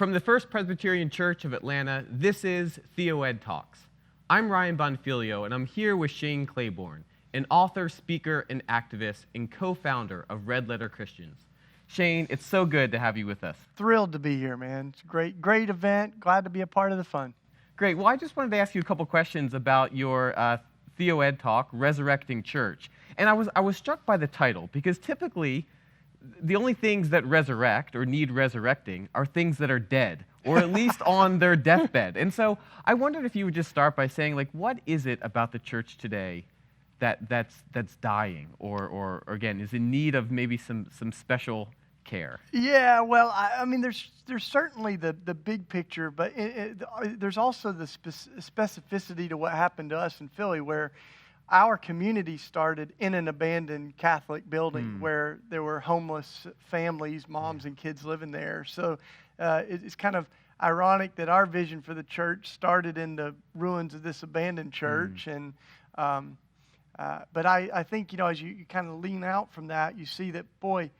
From the First Presbyterian Church of Atlanta, this is TheoEd Talks. I'm Ryan Bonfilio, and I'm here with Shane Claiborne, an author, speaker, and activist, and co-founder of Red Letter Christians. Shane, it's so good to have you with us. Thrilled to be here, man. It's a great event. Glad to be a part of the fun. Great. Well, I just wanted to ask you a couple questions about your TheoEd talk, Resurrecting Church. And I was struck by the title, because typically the only things that resurrect or need resurrecting are things that are dead, or at least on their deathbed. And so I wondered if you would just start by saying, like, what is it about the church today that's dying, or again, is in need of maybe some special care? Yeah, well, I mean, there's certainly the big picture, but there's also the specificity to what happened to us in Philly, where our community started in an abandoned Catholic building where there were homeless families, moms and kids living there. So it's kind of ironic that our vision for the church started in the ruins of this abandoned church. And but I think, as you kind of lean out from that, you see that, boy,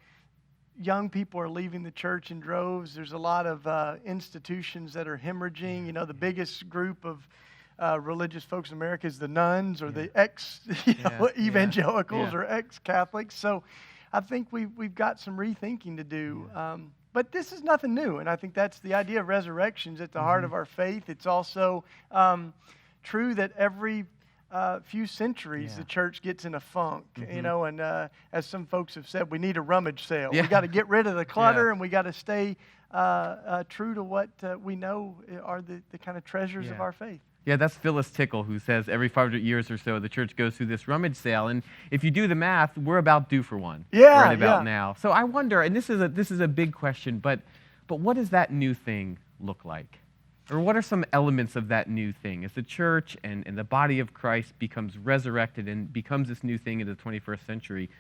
young people are leaving the church in droves. There's a lot of institutions that are hemorrhaging. The biggest group of religious folks in America is the nuns, or the ex-evangelicals or ex-Catholics. So I think we've got some rethinking to do. But this is nothing new, and I think that's the idea of resurrections at the heart of our faith. It's also true that every few centuries the church gets in a funk, and as some folks have said, we need a rummage sale. We got to get rid of the clutter, and we got to stay true to what we know are the kind of treasures of our faith. Yeah, that's Phyllis Tickle, who says every 500 years or so, the church goes through this rummage sale, and if you do the math, we're about due for one right about now. So I wonder, and this is a big question, but what does that new thing look like? Or what are some elements of that new thing? As the church and the body of Christ becomes resurrected and becomes this new thing in the 21st century,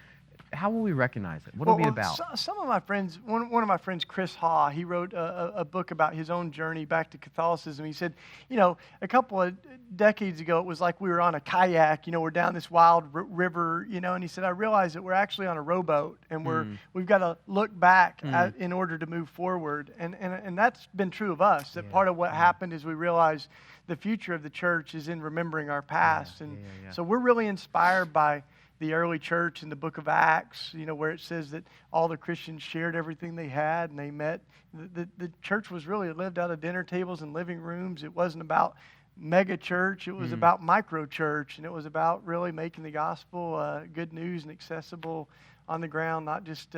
how will we recognize it? What will it be about? Some of my friends, one of my friends, Chris Haw, he wrote a book about his own journey back to Catholicism. He said, a couple of decades ago, it was like we were on a kayak, we're down this wild river, and he said, I realized that we're actually on a rowboat, and we've got to look back in order to move forward. And that's been true of us, that part of what happened is we realized the future of the church is in remembering our past. So we're really inspired by the early church in the book of Acts, where it says that all the Christians shared everything they had and they met. The church was really lived out of dinner tables and living rooms. It wasn't about mega church. It was about micro church, and it was about really making the gospel good news and accessible on the ground, not just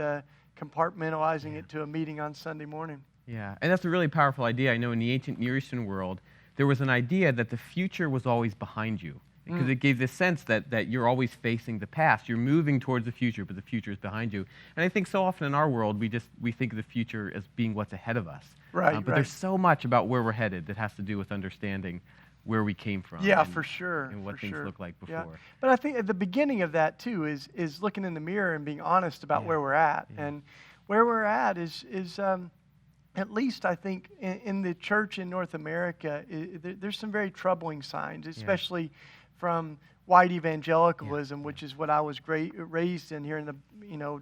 compartmentalizing it to a meeting on Sunday morning. Yeah, and that's a really powerful idea. I know in the ancient Near Eastern world, there was an idea that the future was always behind you, because it gave this sense that you're always facing the past. You're moving towards the future, but the future is behind you. And I think so often in our world, we think of the future as being what's ahead of us. But there's so much about where we're headed that has to do with understanding where we came from. Yeah, and, for sure. And what things look like before. Yeah. But I think at the beginning of that, too, is looking in the mirror and being honest about where we're at. And where we're at is at least I think in the church in North America, there's some very troubling signs, especially from white evangelicalism, which is what I was raised in here in the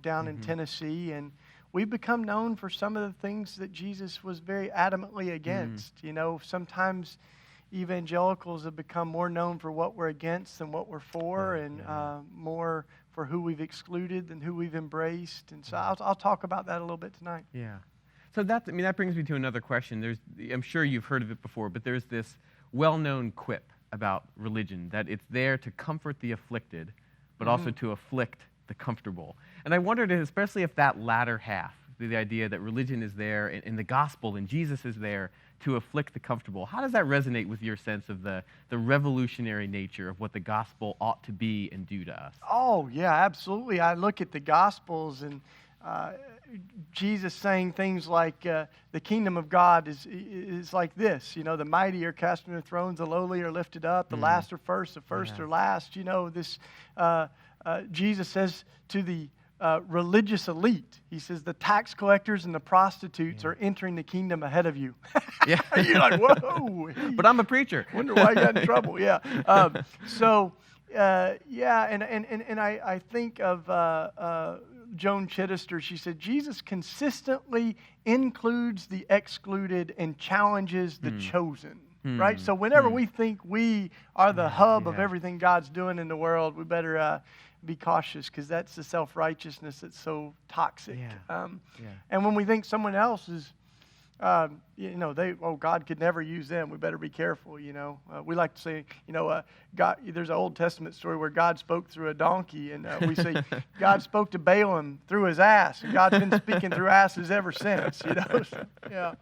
down in Tennessee, and we've become known for some of the things that Jesus was very adamantly against. Sometimes evangelicals have become more known for what we're against than what we're for, and more for who we've excluded than who we've embraced. And so I'll talk about that a little bit tonight. Yeah. So that brings me to another question. I'm sure you've heard of it before, but there's this well-known quip about religion, that it's there to comfort the afflicted, but also to afflict the comfortable. And I wondered, especially if that latter half, the idea that religion is there and the gospel and Jesus is there to afflict the comfortable, how does that resonate with your sense of the revolutionary nature of what the gospel ought to be and do to us? Oh, yeah, absolutely. I look at the gospels and Jesus saying things like, the kingdom of God is like this. The mighty are cast from their thrones, the lowly are lifted up, the last are first, the first are last. Jesus says to the religious elite, he says, the tax collectors and the prostitutes are entering the kingdom ahead of you. You're like, whoa. But I'm a preacher. Wonder why I got in trouble. And I think of Joan Chittister, she said, Jesus consistently includes the excluded and challenges the chosen. Right? So whenever we think we are the hub of everything God's doing in the world, we better be cautious, because that's the self-righteousness that's so toxic. And when we think someone else is, God could never use them, we better be careful, We like to say, God, there's an Old Testament story where God spoke through a donkey, and we say God spoke to Balaam through his ass, and God's been speaking through asses ever since, So,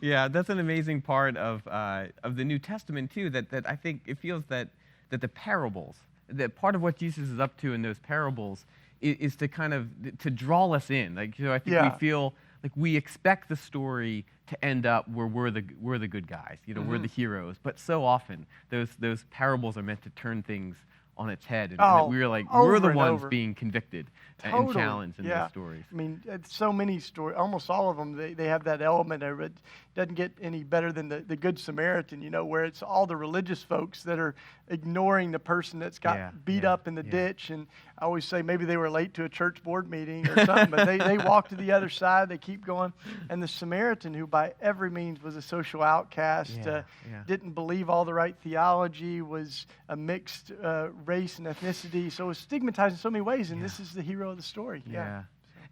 Yeah, that's an amazing part of the New Testament too, that I think it feels that the parables, that part of what Jesus is up to in those parables is to kind of to draw us in. I think we feel like we expect the story to end up where we're the good guys, we're the heroes. But so often those parables are meant to turn things on its head, and that we're the ones being convicted and challenged in those stories. I mean, so many stories, almost all of them, they have that element of it. Doesn't get any better than the Good Samaritan, where it's all the religious folks that are ignoring the person that's got beat up in the ditch. And I always say maybe they were late to a church board meeting or something, but they walk to the other side, they keep going. And the Samaritan, who by every means was a social outcast, didn't believe all the right theology, was a mixed race and ethnicity, so it was stigmatized in so many ways, and this is the hero of the story.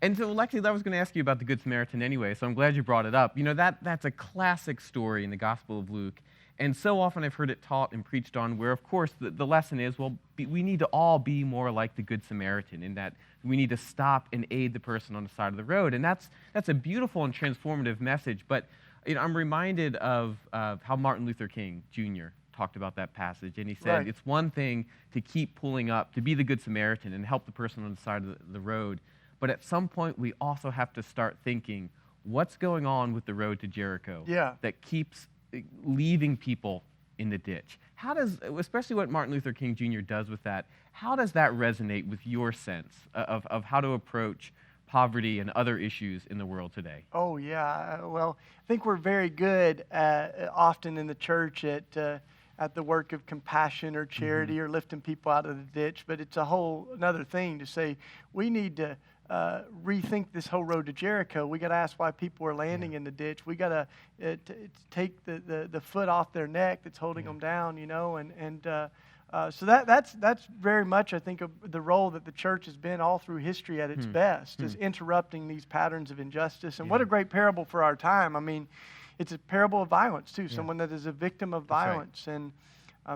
And so, Lexi, I was going to ask you about the Good Samaritan anyway, so I'm glad you brought it up. That's a classic story in the Gospel of Luke, and so often I've heard it taught and preached on where, of course, the lesson is, we need to all be more like the Good Samaritan, in that we need to stop and aid the person on the side of the road, and that's a beautiful and transformative message. But I'm reminded of how Martin Luther King Jr. talked about that passage, and he said it's one thing to keep pulling up, to be the Good Samaritan and help the person on the side of the road, but at some point we also have to start thinking, what's going on with the road to Jericho that keeps leaving people in the ditch? How does, especially what Martin Luther King Jr. does with that, how does that resonate with your sense of how to approach poverty and other issues in the world today? Oh, yeah. Well, I think we're very good often in the church at the work of compassion or charity or lifting people out of the ditch, but it's a whole another thing to say we need to rethink this whole road to Jericho. We got to ask why people are landing in the ditch. We got to take the foot off their neck that's holding them down, so that's very much, I think, of the role that the church has been all through history at its best, is interrupting these patterns of injustice. And what a great parable for our time. I mean, it's a parable of violence, too, someone that is a victim of violence. And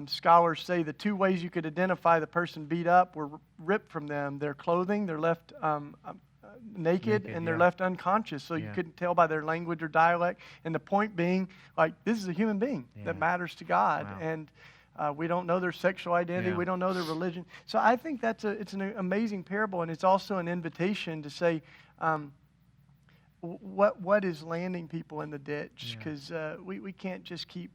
scholars say the two ways you could identify the person beat up were ripped from them: their clothing, they're left naked, and they're left unconscious, so you couldn't tell by their language or dialect. And the point being, this is a human being that matters to God. And we don't know their sexual identity. We don't know their religion. So I think it's an amazing parable, and it's also an invitation to say, what is landing people in the ditch? Because we can't just keep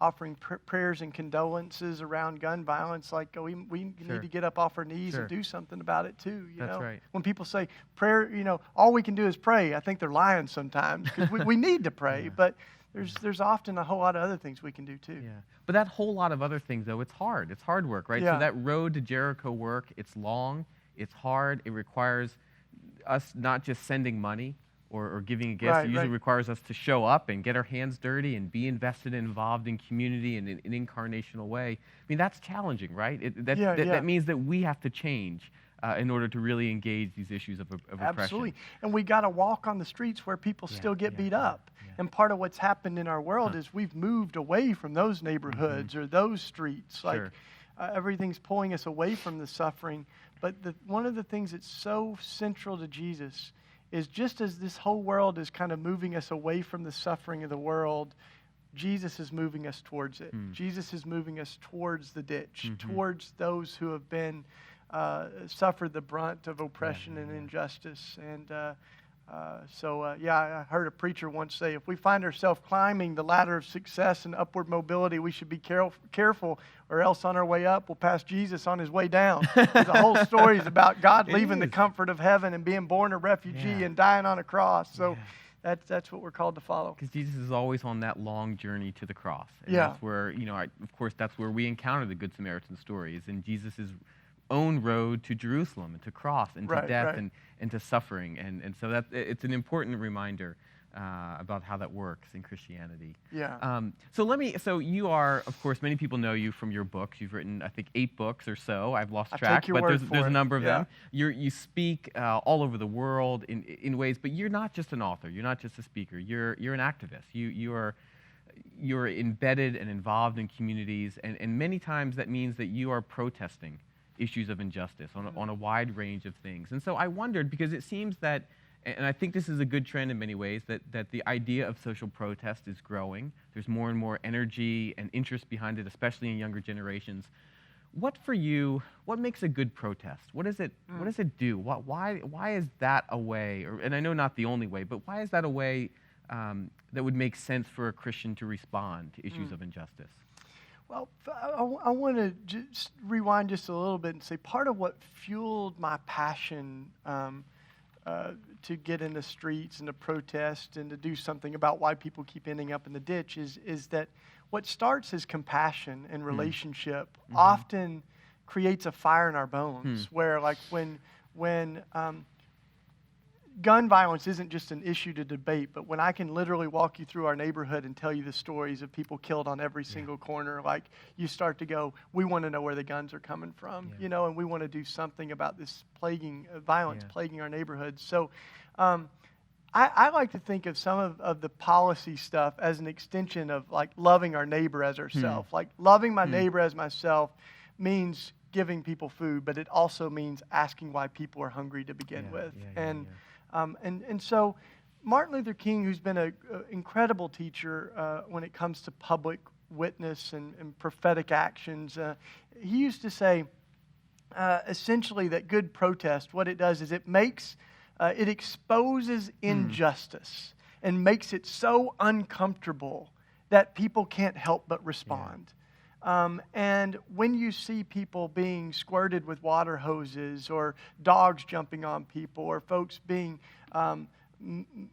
offering prayers and condolences around gun violence. We need to get up off our knees and do something about it too. That's right. When people say prayer, all we can do is pray, I think they're lying sometimes, because we need to pray, but there's often a whole lot of other things we can do too. But that whole lot of other things, though, it's hard. It's hard work, right? So that road to Jericho work, it's long, it's hard, it requires us not just sending money or giving a gift. It usually requires us to show up and get our hands dirty and be invested and involved in community in an incarnational way. I mean, that's challenging, right? That means that we have to change in order to really engage these issues of oppression. Absolutely. And we got to walk on the streets where people still get beat up. And part of what's happened in our world is we've moved away from those neighborhoods or those streets. Everything's pulling us away from the suffering. But one of the things that's so central to Jesus is, just as this whole world is kind of moving us away from the suffering of the world, Jesus is moving us towards it. Jesus is moving us towards the ditch, towards those who have been suffered the brunt of oppression and injustice. And I heard a preacher once say, if we find ourselves climbing the ladder of success and upward mobility, we should be careful, or else on our way up, we'll pass Jesus on his way down. The whole story is about God leaving the comfort of heaven and being born a refugee and dying on a cross. So that's what we're called to follow. Because Jesus is always on that long journey to the cross. And that's where, of course, that's where we encounter the Good Samaritan story, is in Jesus' own road to Jerusalem and to cross and to Right, death right. and to suffering. And so it's an important reminder about how that works in Christianity. Yeah. So you are, of course, many people know you from your books. You've written, I think, 8 books or so. I've lost I track, take your but word there's for a it. number of Yeah. them. You speak all over the world in ways, but you're not just an author. You're not just a speaker. You're an activist. You're embedded and involved in communities, and many times that means that you are protesting issues of injustice on a wide range of things. And so I wondered, because it seems that, and I think this is a good trend in many ways, that the idea of social protest is growing. There's more and more energy and interest behind it, especially in younger generations. What makes a good protest? What does it do? Why is that a way, and I know not the only way, but why is that a way that would make sense for a Christian to respond to issues of injustice? Well, I want to just rewind just a little bit and say part of what fueled my passion to get in the streets and to protest and to do something about why people keep ending up in the ditch is that what starts as compassion and relationship often creates a fire in our bones where, like, when gun violence isn't just an issue to debate, but when I can literally walk you through our neighborhood and tell you the stories of people killed on every single corner, like, you start to go, we want to know where the guns are coming from, and we want to do something about this violence plaguing our neighborhoods. So I like to think of some of the policy stuff as an extension of, like, loving our neighbor as ourselves. Like, loving my neighbor as myself means giving people food, but it also means asking why people are hungry to begin with. And so Martin Luther King, who's been an incredible teacher when it comes to public witness and prophetic actions, he used to say essentially that good protest, what it does is it exposes injustice and makes it so uncomfortable that people can't help but respond. And when you see people being squirted with water hoses, or dogs jumping on people, or folks being,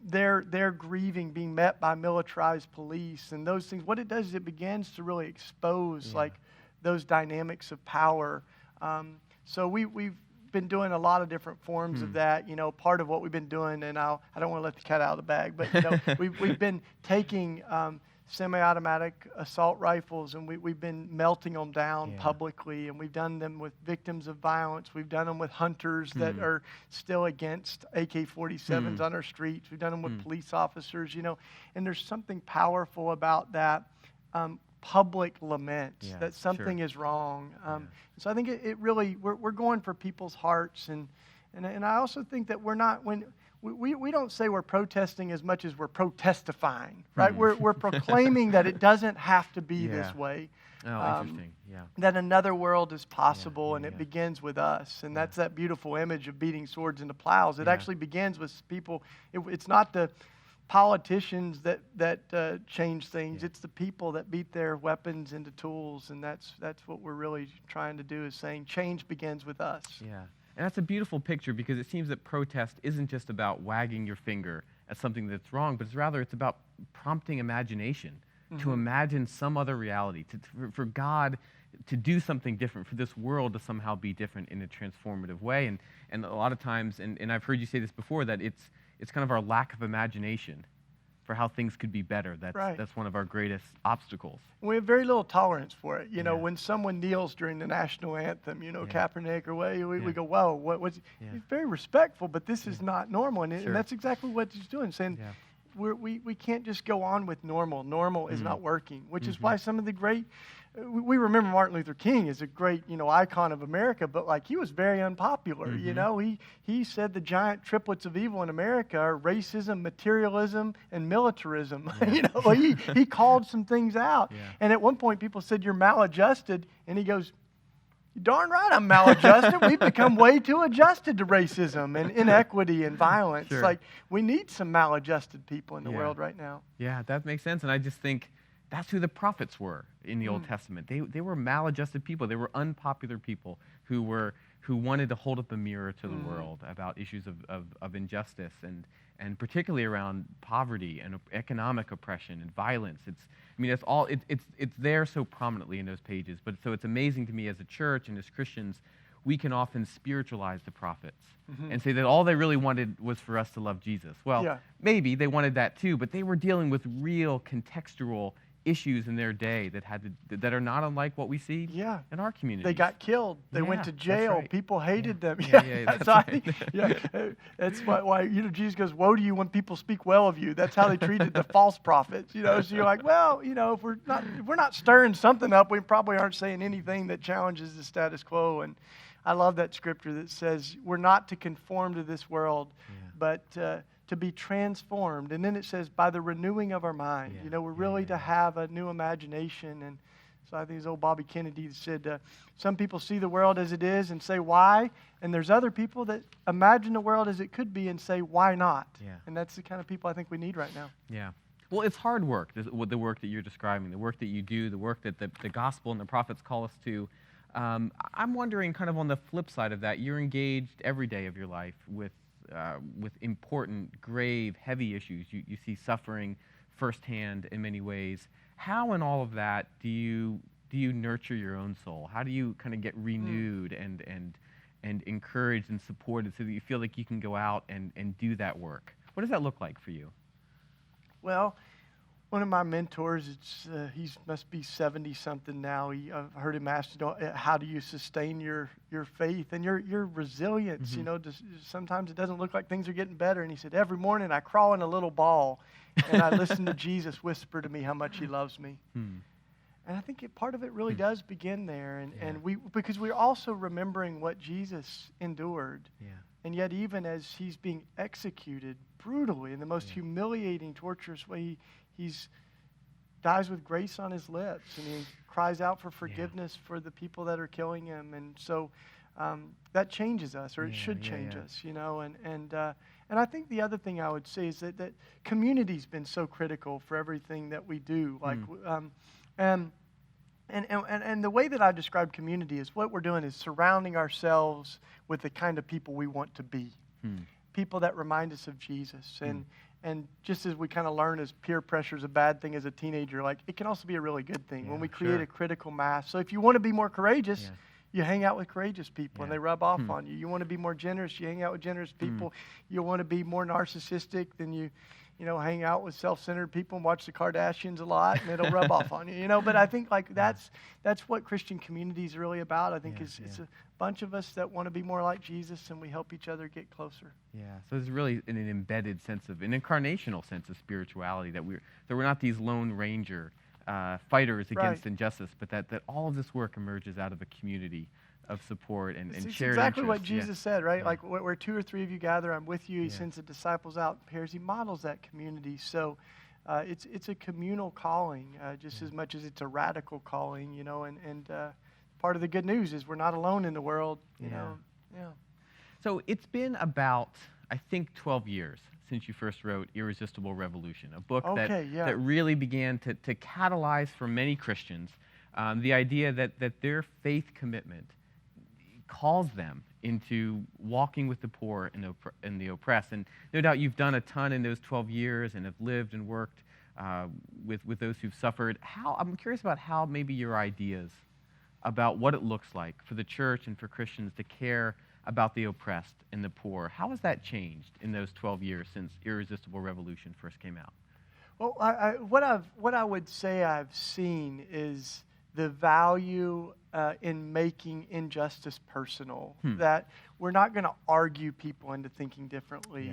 they're grieving, being met by militarized police and those things, what it does is it begins to really expose like those dynamics of power. So we've been doing a lot of different forms of that. Part of what we've been doing, and I don't want to let the cat out of the bag, but we've been taking semi-automatic assault rifles, and we've been melting them down publicly, and we've done them with victims of violence. We've done them with hunters that are still against AK-47s on our streets. We've done them with police officers, and there's something powerful about that public lament that something is wrong. So I think it really, we're going for people's hearts, and I also think that we're not, we don't say we're protesting as much as we're protestifying, right? We're proclaiming that it doesn't have to be this way. Oh, interesting. That another world is possible, and it begins with us. And that's that beautiful image of beating swords into plows. It actually begins with people. It's not the politicians that change things. It's the people that beat their weapons into tools, and that's what we're really trying to do, is saying change begins with us. Yeah. And that's a beautiful picture, because it seems that protest isn't just about wagging your finger at something that's wrong, but it's about prompting imagination, to imagine some other reality, for God to do something different, for this world to somehow be different in a transformative way. And a lot of times, and I've heard you say this before, that it's kind of our lack of imagination for how things could be better. That's one of our greatest obstacles. We have very little tolerance for it. When someone kneels during the national anthem, Kaepernick or what, we go, whoa, what's He's very respectful, but this is not normal. And that's exactly what he's doing, saying we can't just go on with normal. Normal is not working, which is why some of the great, we remember Martin Luther King as a great, icon of America, but like, he was very unpopular. He said the giant triplets of evil in America are racism, materialism, and militarism. He called some things out. And at one point people said, you're maladjusted. And he goes, darn right, I'm maladjusted. We've become way too adjusted to racism and inequity and violence. Like, we need some maladjusted people in the world right now. Yeah, that makes sense. And I just think that's who the prophets were in the Old Testament. They were maladjusted people. They were unpopular people who wanted to hold up a mirror to the world about issues of injustice and particularly around poverty and economic oppression and violence. It's there so prominently in those pages. But so it's amazing to me as a church and as Christians, we can often spiritualize the prophets and say that all they really wanted was for us to love Jesus. Well, maybe they wanted that too, but they were dealing with real contextual issues in their day that are not unlike what we see in our community. They got killed. They went to jail. Right. People hated them. That's right. That's why Jesus goes, "Woe to you when people speak well of you." That's how they treated the false prophets. So you're like, well, if we're not stirring something up, we probably aren't saying anything that challenges the status quo. And I love that scripture that says we're not to conform to this world, but to be transformed. And then it says, by the renewing of our mind. We're really to have a new imagination. And so I think it's old Bobby Kennedy said, some people see the world as it is and say, why? And there's other people that imagine the world as it could be and say, why not? And that's the kind of people I think we need right now. Yeah. Well, it's hard work, the work that you're describing, the work that you do, the work that the gospel and the prophets call us to. I'm wondering, kind of on the flip side of that, you're engaged every day of your life with important, grave, heavy issues. You see suffering firsthand in many ways. How in all of that do you nurture your own soul? How do you kind of get renewed and encouraged and supported so that you feel like you can go out and do that work? What does that look like for you? Well, one of my mentors, he must be 70-something now. I've heard him asked, how do you sustain your faith and your resilience? Sometimes it doesn't look like things are getting better. And he said, every morning I crawl in a little ball and I listen to Jesus whisper to me how much he loves me. And I think part of it really does begin there. Because we're also remembering what Jesus endured. And yet even as he's being executed brutally in the most humiliating, torturous way, he dies with grace on his lips, and he cries out for forgiveness for the people that are killing him. And so that changes us, or it should change us, And I think the other thing I would say is that community's been so critical for everything that we do. And the way that I describe community is what we're doing is surrounding ourselves with the kind of people we want to be. People that remind us of Jesus. And just as we kind of learn as peer pressure is a bad thing as a teenager, it can also be a really good thing when we create a critical mass. So if you want to be more courageous, you hang out with courageous people and they rub off on you. You want to be more generous, you hang out with generous people. You want to be more narcissistic, then you hang out with self-centered people and watch the Kardashians a lot, and it'll rub off on you. But I think that's what Christian community is really about. I think it's a bunch of us that want to be more like Jesus, and we help each other get closer. Yeah. So there's really an embedded sense of an incarnational sense of spirituality that we're not these lone ranger fighters against injustice, but that all of this work emerges out of a community of support and shared interest. It's exactly what Jesus said, right? Where two or three of you gather, I'm with you. He sends the disciples out in pairs. He models that community. So it's a communal calling just as much as it's a radical calling, and part of the good news is we're not alone in the world, you know. So it's been about, I think, 12 years since you first wrote Irresistible Revolution, a book that really began to catalyze for many Christians the idea that their faith commitment calls them into walking with the poor and the oppressed. And no doubt you've done a ton in those 12 years and have lived and worked with those who've suffered. I'm curious about how maybe your ideas about what it looks like for the church and for Christians to care about the oppressed and the poor. How has that changed in those 12 years since Irresistible Revolution first came out? Well, what I would say I've seen is the value in making injustice personal, that we're not going to argue people into thinking differently.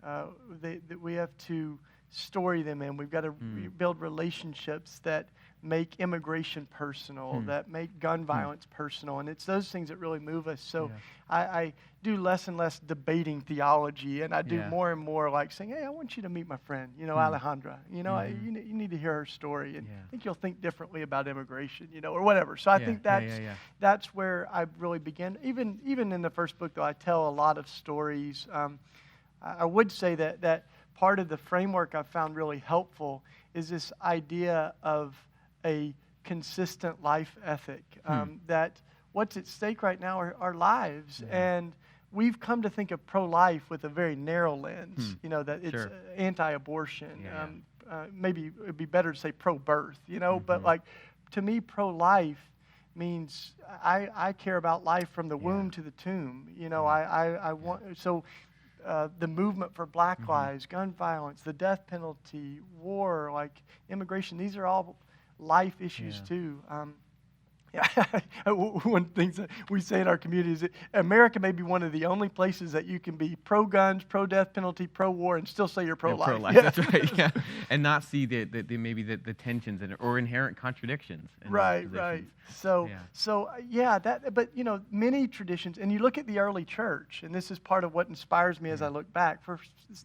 That we have to story them in. We've got to build relationships that make immigration personal, that make gun violence personal, and it's those things that really move us. So I do less and less debating theology, and I do more and more saying, hey, I want you to meet my friend, Alejandra. You need to hear her story, and I think you'll think differently about immigration, or whatever. So I think that's where I really begin. Even in the first book, though, I tell a lot of stories. I would say that part of the framework I've found really helpful is this idea of a consistent life ethic, that what's at stake right now are our lives. And we've come to think of pro-life with a very narrow lens, that it's anti-abortion. Maybe it would be better to say pro-birth, but to me, pro-life means I care about life from the womb to the tomb. You know, I want, so the movement for black lives, gun violence, the death penalty, war, like immigration, these are all life issues too. One thing that we say in our community is that America may be one of the only places that you can be pro-guns, pro-death penalty, pro-war, and still say you're pro-life. Pro-life, that's right, yeah. And not see maybe the tensions or inherent contradictions. In Right, those right. positions. But you know, many traditions, and you look at the early church, and this is part of what inspires me as I look back. For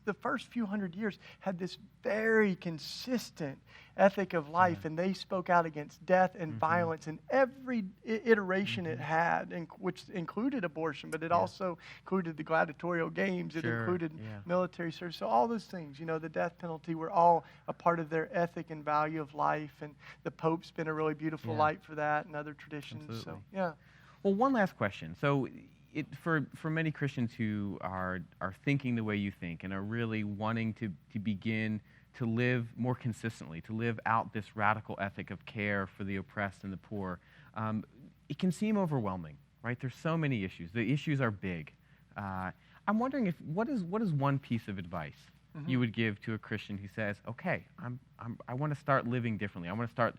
the first few hundred years, had this very consistent ethic of life, and they spoke out against death and violence in every iteration it had, which included abortion, but it also included the gladiatorial games, it included military service. So all those things, you know, the death penalty were all a part of their ethic and value of life, and the Pope's been a really beautiful light for that and other traditions. Absolutely. So, yeah. Well, one last question. So for many Christians who are thinking the way you think and are really wanting to begin to live more consistently, to live out this radical ethic of care for the oppressed and the poor, it can seem overwhelming, right? There's so many issues. The issues are big. I'm wondering what is one piece of advice you would give to a Christian who says, okay, I want to start living differently. I want to start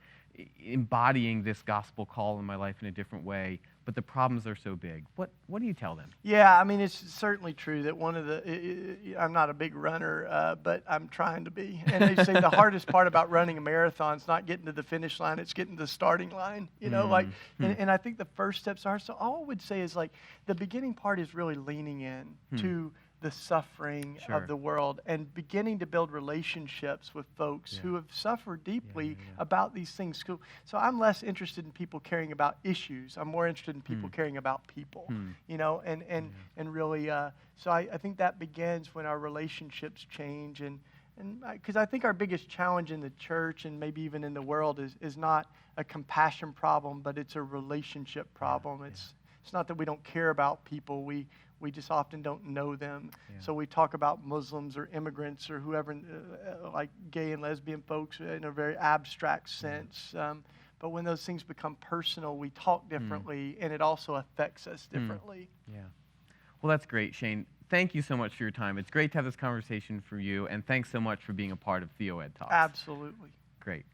embodying this gospel call in my life in a different way, but the problems are so big. What do you tell them? Yeah, I mean, it's certainly true that one of the, I'm not a big runner, but I'm trying to be. And they say the hardest part about running a marathon is not getting to the finish line, it's getting to the starting line, you know, and I think the first steps are, so all I would say is like, the beginning part is really leaning in to the suffering of the world and beginning to build relationships with folks who have suffered deeply about these things. So I'm less interested in people caring about issues. I'm more interested in people caring about people, you know, and really, so I think that begins when our relationships change. And because I think our biggest challenge in the church and maybe even in the world is not a compassion problem, but it's a relationship problem. It's not that we don't care about people. We just often don't know them. So we talk about Muslims or immigrants or whoever, like gay and lesbian folks in a very abstract sense. But when those things become personal, we talk differently, and it also affects us differently. Yeah. Well, that's great, Shane. Thank you so much for your time. It's great to have this conversation for you, and thanks so much for being a part of TheoEd Talks. Absolutely. Great.